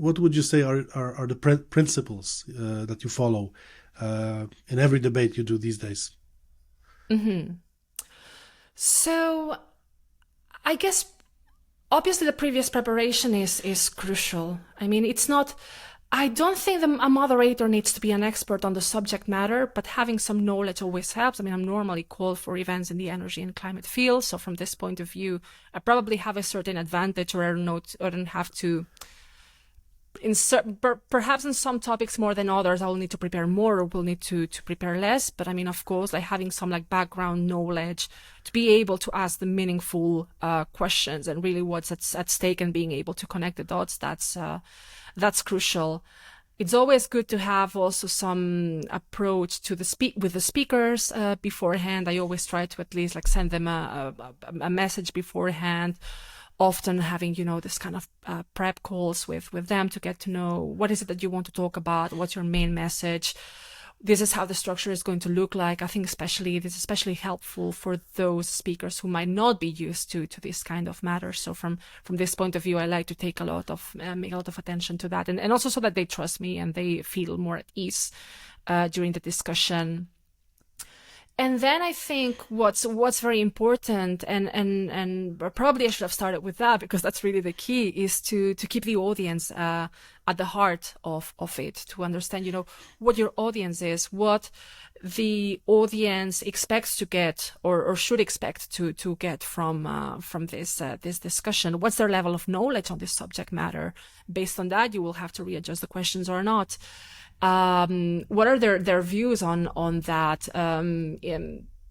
what would you say are the principles that you follow in every debate you do these days? Mm-hmm. So I guess obviously the previous preparation is crucial. I mean, I don't think a moderator needs to be an expert on the subject matter, but having some knowledge always helps. I mean, I'm normally called for events in the energy and climate field. So from this point of view, I probably have a certain advantage, or I don't have to perhaps in some topics more than others, I will need to prepare more or will need to prepare less. But I mean, of course, like having some like background knowledge to be able to ask the meaningful questions and really what's at stake and being able to connect the dots, that's crucial. It's always good to have also some approach to with the speakers beforehand. I always try to at least like send them a message beforehand. Often having, this kind of prep calls with them to get to know what is it that you want to talk about, what's your main message. This is how the structure is going to look like. I think this is especially helpful for those speakers who might not be used to this kind of matter. So from this point of view, I like to make a lot of attention to that, and also so that they trust me and they feel more at ease during the discussion. And then I think what's very important, and probably I should have started with that because that's really the key, is to keep the audience at the heart of it, to understand, what your audience is, what the audience expects to get or should expect to get from this discussion. What's their level of knowledge on this subject matter? Based on that, you will have to readjust the questions or not. What are their views on that?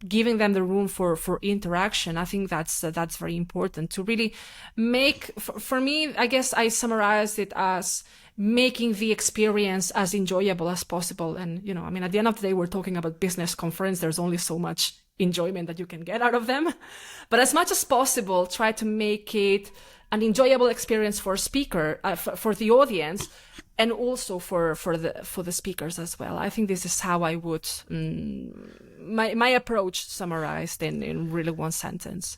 Giving them the room for interaction. I think that's very important to really make, for me, I guess I summarized it as making the experience as enjoyable as possible. And, I mean, at the end of the day, we're talking about business conference. There's only so much enjoyment that you can get out of them. But as much as possible, try to make it an enjoyable experience for for the audience, and also for the speakers as well. I think this is how I would my approach summarized in really one sentence.